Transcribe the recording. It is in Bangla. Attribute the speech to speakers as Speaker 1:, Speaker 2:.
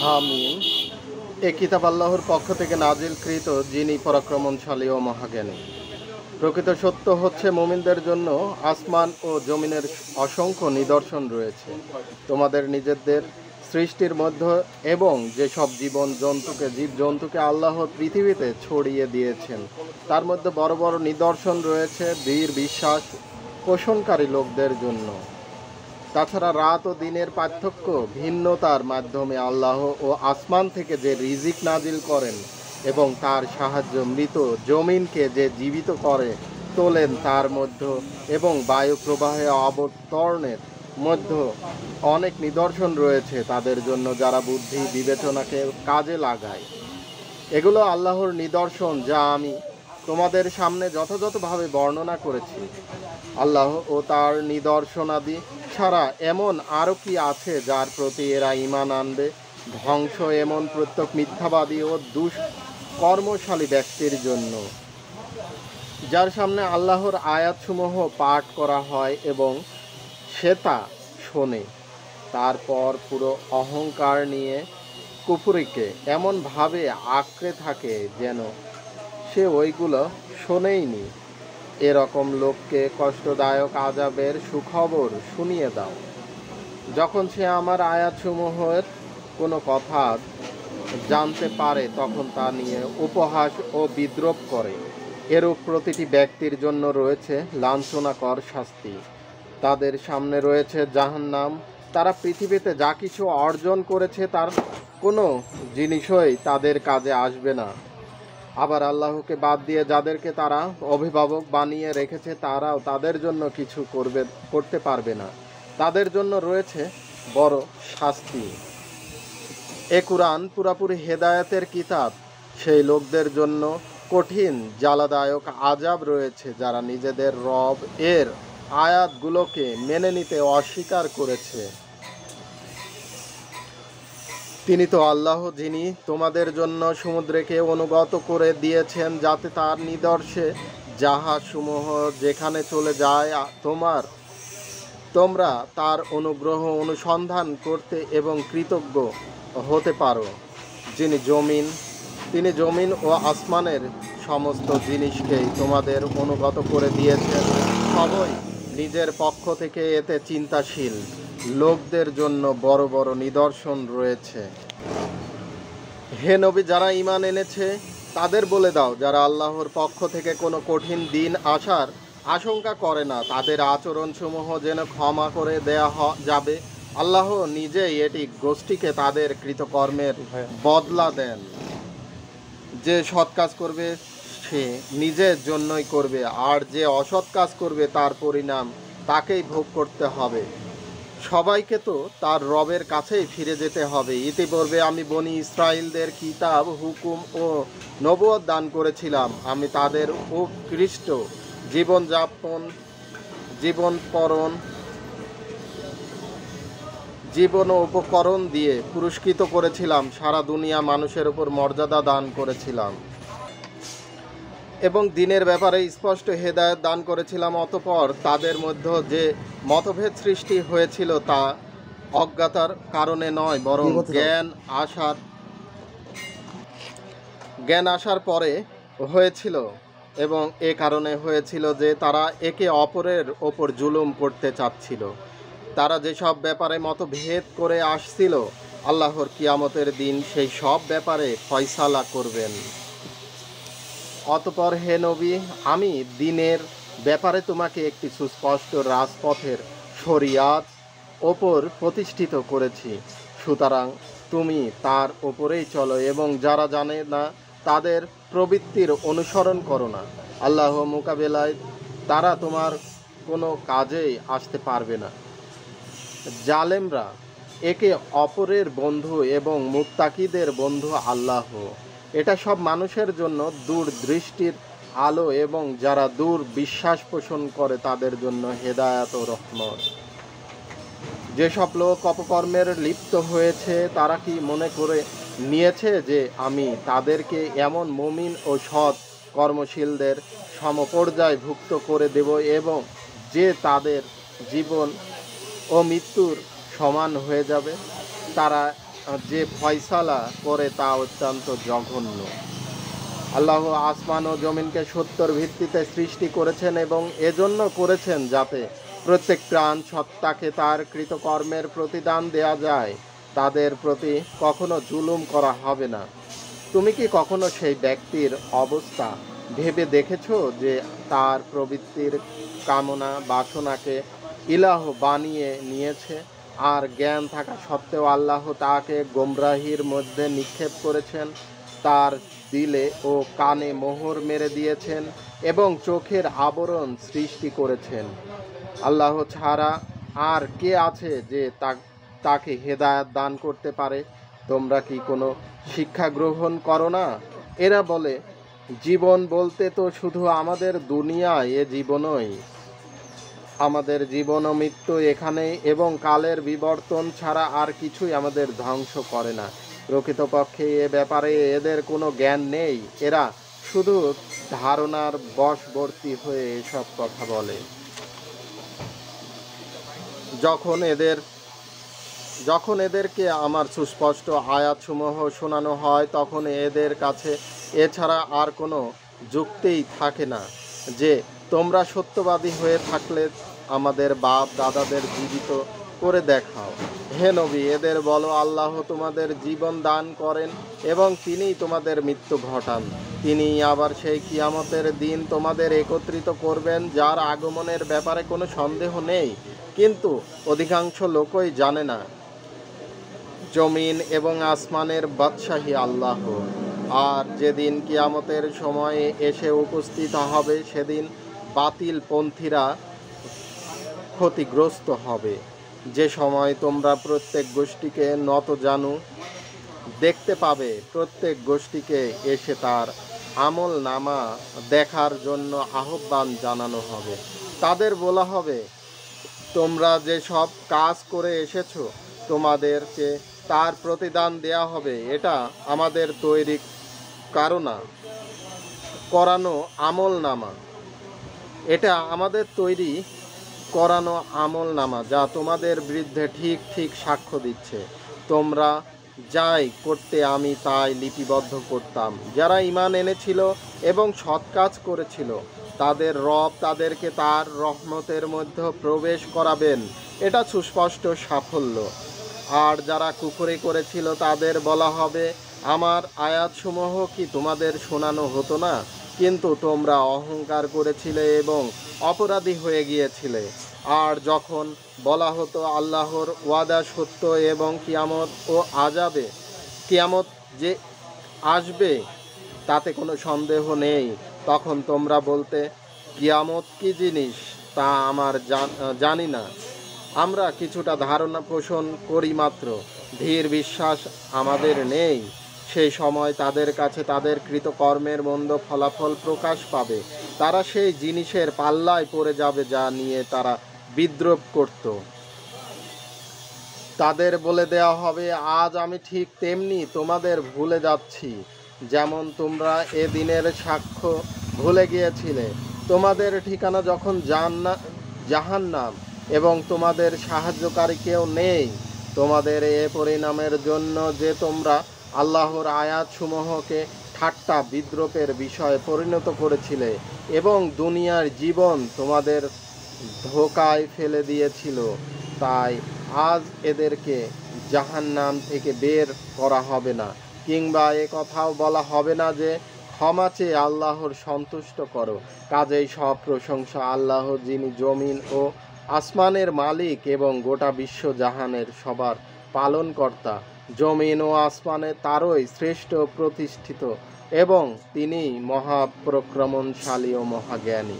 Speaker 1: হামিম। এ কিতাব আল্লাহর পক্ষ থেকে নাজিলকৃত, যিনি পরাক্রমশালী ও মহাজ্ঞানী। প্রকৃত সত্য হচ্ছে, মুমিনদের জন্য আসমান ও জমিনের অসংখ্য নিদর্শন রয়েছে তোমাদের নিজেদের সৃষ্টির মধ্যে, এবং যেসব জীবজন্তুকে আল্লাহ পৃথিবীতে ছড়িয়ে দিয়েছেন তার মধ্যে বড় বড় নিদর্শন রয়েছে দৃঢ় বিশ্বাস পোষণকারী লোকদের জন্য। তাছাড়া রাত ও দিনের পার্থক্য ভিন্নতার মাধ্যমে আল্লাহ ও আসমান থেকে যে রিজিক নাজিল করেন এবং তার সাহায্য মৃত জমিনকে যে জীবিত করে তোলেন তার মধ্যে, এবং বায়ু প্রবাহে অবতরণের মধ্যে অনেক নিদর্শন রয়েছে তাদের জন্য যারা বুদ্ধি বিবেচনাকে কাজে লাগায়। এগুলো আল্লাহর নিদর্শন যা আমি তোমাদের সামনে যথাযথভাবে বর্ণনা করেছি। আল্লাহ ও তার নিদর্শনাদি ছাড়া এমন আরও কি আছে যার প্রতি এরা ঈমান আনবে? ধ্বংস এমন প্রত্যেক মিথ্যাবাদী ও দুষ্কর্মশালী ব্যক্তির জন্য, যার সামনে আল্লাহর আয়াতসমূহ পাঠ করা হয় এবং সে তা শোনে, তারপর পুরো অহংকার নিয়ে কুফরিকে এমনভাবে আঁকড়ে থাকে যেন সে ওইগুলো শোনেইনি। এরকম লোককে কষ্টদায়ক আযাবের সুখবর শুনিয়ে দাও। যখন সে আমার আয়াতসমূহের কোনো কথা জানতে পারে তখন তা নিয়ে উপহাস ও বিদ্রূপ করে। এরূপ প্রতিটি ব্যক্তির জন্য রয়েছে লাঞ্ছনাকর শাস্তি। তাদের সামনে রয়েছে জাহান্নাম। তারা পৃথিবীতে যা কিছু অর্জন করেছে তার কোনো জিনিসই তাদের কাজে আসবে না। আবার আল্লাহকে বাদ দিয়ে যাদেরকে তারা অভিভাবক বানিয়ে রেখেছে তারাও তাদের জন্য কিছু করতে পারবে না। তাদের জন্য রয়েছে বড় শাস্তি। এ কুরআন পুরাপুরি হেদায়েতের কিতাব। সেই লোকদের জন্য কঠিন জ্বালাদায়ক আযাব রয়েছে যারা নিজেদের রব এর আয়াতগুলোকে মেনে নিতে অস্বীকার করেছে। তিনি তো আল্লাহ, যিনি তোমাদের জন্য সমুদ্রকে অনুগত করে দিয়েছেন যাতে তার নিদর্শে জাহাজসমূহ যেখানে চলে যায় তোমরা তার অনুগ্রহ অনুসন্ধান করতে এবং কৃতজ্ঞ হতে পারো। তিনি জমিন ও আসমানের সমস্ত জিনিসকেই তোমাদের অনুগত করে দিয়েছেন। সবই নিজের পক্ষ থেকে এতে চিন্তাশীল লোকদের জন্য বড় বড় নিদর্শন রয়েছে। হে নবী, যারা ঈমান এনেছে তাদের বলে দাও, যারা আল্লাহর পক্ষ থেকে কোনো কঠিন দিন আসার আশঙ্কা করে না তাদের আচরণসমূহ যেন ক্ষমা করে দেয়া যাবে। আল্লাহ নিজেই এটি গোষ্ঠীকে তাদের কৃতকর্মের বদলা দেন। যে সৎ কাজ করবে সে নিজের জন্যই করবে, আর যে অসৎ কাজ করবে তার পরিণাম তাকেই ভোগ করতে হবে। সবাইকে তো তার রবের কাছেই ফিরে যেতে হবে। ইতিপূর্বে আমি বনি ইসরাইলদের কিতাব, হুকুম ও নবুয়ত দান করেছিলাম। আমি তাদের উৎকৃষ্ট জীবন ও উপকরণ দিয়ে পুরস্কৃত করেছিলাম। সারা দুনিয়া মানুষের উপর মর্যাদা দান করেছিলাম এবং দ্বীনের ব্যাপারে স্পষ্ট হেদায়েত দান করেছিলাম। অতঃপর তাদের মধ্যে যে মতভেদ সৃষ্টি হয়েছিল তা অজ্ঞতার কারণে নয়, বরং জ্ঞান আসার পরে হয়েছিল, এবং এ কারণে হয়েছিল যে তারা একে অপরের ওপর জুলুম করতে চাচ্ছিল। তারা যেসব ব্যাপারে মতভেদ করে আসছিল, আল্লাহর কিয়ামতের দিন সেই সব ব্যাপারে ফয়সালা করবেন। অতঃপর হে নবী, আমি দ্বীনের ব্যাপারে তোমাকে একটি সুস্পষ্ট রাজপথের শরিয়াত ওপর প্রতিষ্ঠিত করেছি। সুতরাং তুমি তার ওপরেই চলো এবং যারা জানে না তাদের প্রবৃত্তির অনুসরণ করো না। আল্লাহ মোকাবেলায় তারা তোমার কোনো কাজেই আসতে পারবে না। জালেমরা একে অপরের বন্ধু এবং মুত্তাকিদের বন্ধু আল্লাহ। এটা সব মানুষের জন্য দূরদৃষ্টির আলো, এবং যারা দূর বিশ্বাস পোষণ করে তাদের জন্য হেদায়াত ও রহমত। যেসব লোক অপকর্মের লিপ্ত হয়েছে তারা কি মনে করে নিয়েছে যে আমি তাদেরকে এমন মুমিন ও সৎ কর্মশীলদের সমপর্যায় ভুক্ত করে দেব এবং যে তাদের জীবন ও মৃত্যুর সমান হয়ে যাবে? তারা যে ফয়সালা করে তা অত্যন্ত জঘন্য। আল্লাহ আসমান ও জমিনকে সত্যর ভিত্তিতে সৃষ্টি করেছেন এবং এজন্য করেছেন যাতে প্রত্যেক প্রাণ সত্তাকে তার কৃতকর্মের প্রতিদান দেয়া যায়। তাদের প্রতি কখনো জুলুম করা হবে না। তুমি কি কখনো সেই ব্যক্তির অবস্থা ভেবে দেখেছো যে তার প্রবৃত্তির কামনা বাসনাকে ইলাহ বানিয়ে নিয়েছে, আর জ্ঞান থাকা সত্ত্বেও আল্লাহ তাকে গোমরাহির মধ্যে নিক্ষেপ করেছেন, তার দিলে ও কানে মোহর মেরে দিয়েছেন এবং চোখের আবরণ সৃষ্টি করেছেন। আল্লাহ ছাড়া আর কে আছে যে তাকে হেদায়েত দান করতে পারে? তোমরা কি কোনো শিক্ষা গ্রহণ করো না? এরা বলে, জীবন বলতে তো শুধু আমাদের দুনিয়া, এ জীবনই। আমাদের জীবন ও মৃত্যু এখানেই এবং কালের বিবর্তন ছাড়া আর কিছুই আমাদের ধ্বংস করে না। প্রকৃতপক্ষে এ ব্যাপারে এদের কোনো জ্ঞান নেই। এরা শুধু ধারণার বশবর্তী হয়ে এসব কথা বলে। যখন এদেরকে আমার সুস্পষ্ট আয়াতসমূহ শোনানো হয় তখন এদের কাছে এছাড়া আর কোনো যুক্তিই থাকে না যে তোমরা সত্যবাদী হয়ে থাকলে আমাদের বাপ দাদাদের জীবিত করে দেখাও। হে নবী, এদের বলো, আল্লাহ তোমাদের জীবন দান করেন এবং তিনিই তোমাদের মৃত্যু ঘটান। তিনি আবার সেই কিয়ামতের দিন তোমাদের একত্রিত করবেন, যার আগমনের ব্যাপারে কোনো সন্দেহ নেই, কিন্তু অধিকাংশ লোকই জানে না। জমিন এবং আসমানের বাদশাহী আল্লাহ। আর যেদিন কিয়ামতের সময়ে এসে উপস্থিত হবে সেদিন বাতিলপন্থীরা ক্ষতিগ্রস্ত হবে। যে সময় তোমরা প্রত্যেক গোষ্ঠীকে নতজানু দেখতে পাবে, প্রত্যেক গোষ্ঠীকে এসে তার আমল নামা দেখার জন্য আহ্বান জানানো হবে। তাদের বলা হবে, তোমরা যে সব কাজ করে এসেছো তোমাদেরকে তার প্রতিদান দেয়া হবে। এটা আমাদের তৈরি করানো আমল নামা। এটা আমাদের তৈরি করানো আমল নামা যা তোমাদের বিরুদ্ধে ঠিক ঠিক সাক্ষ্য দিচ্ছে। তোমরা যাই করতে আমি তাই লিপিবদ্ধ করতাম। যারা ঈমান এনেছিল এবং সৎ কাজ করেছিল তাদের রব তাদেরকে তার রহমতের মধ্যে প্রবেশ করাবেন। এটা সুস্পষ্ট সাফল্য। আর যারা কুফরি করেছিল তাদের বলা হবে, আমার আয়াতসমূহ কি তোমাদের শোনানো হতো না? কিন্তু তোমরা অহংকার করেছিলে এবং অপরাধী হয়ে গিয়েছিলে। আর যখন বলা হতো আল্লাহর ওয়াদা সত্য এবং কিয়ামত ও কিয়ামত যে আসবে তাতে কোনো সন্দেহ নেই, তখন তোমরা বলতে, কিয়ামত কি জিনিস তা আমরা জানি না, আমরা কিছুটা ধারণা পোষণ করি মাত্র, ধীর বিশ্বাস আমাদের নেই। সেই সময় তাদের কাছে তাদের কৃতকর্মের মন্দ ফলাফল প্রকাশ পাবে। তারা সেই জিনিসের পাল্লায় পড়ে যাবে যা নিয়ে তারা বিদ্রোহ করত। তাদের বলে দেওয়া হবে, আজ আমি ঠিক তেমনি তোমাদের ভুলে যাচ্ছি যেমন তোমরা এ দিনের সাক্ষ্য ভুলে গিয়েছিলে। তোমাদের ঠিকানা যখন জাহান্নাম এবং তোমাদের সাহায্যকারী কেউ নেই। তোমাদের এ পরিণামের জন্য যে তোমরা আল্লাহর আয়াতসমূহকে ঠাট্টা বিদ্রূপের বিষয়ে পরিণত করেছিলে এবং দুনিয়ার জীবন তোমাদের ধোঁকায় ফেলে দিয়েছিল, তাই আজ এদেরকে জাহান্নাম থেকে বের করা হবে না, কিংবা এ কথাও বলা হবে না যে ক্ষমা চেয়ে আল্লাহর সন্তুষ্ট করো। কাজেই সব প্রশংসা আল্লাহ, যিনি জমিন ও আসমানের মালিক এবং গোটা বিশ্ব জাহানের সবার পালনকর্তা। জমিন ও আসমানে তারই শ্রেষ্ঠ প্রতিষ্ঠিত এবং তিনি মহাপরাক্রমশালী ও মহাজ্ঞানী।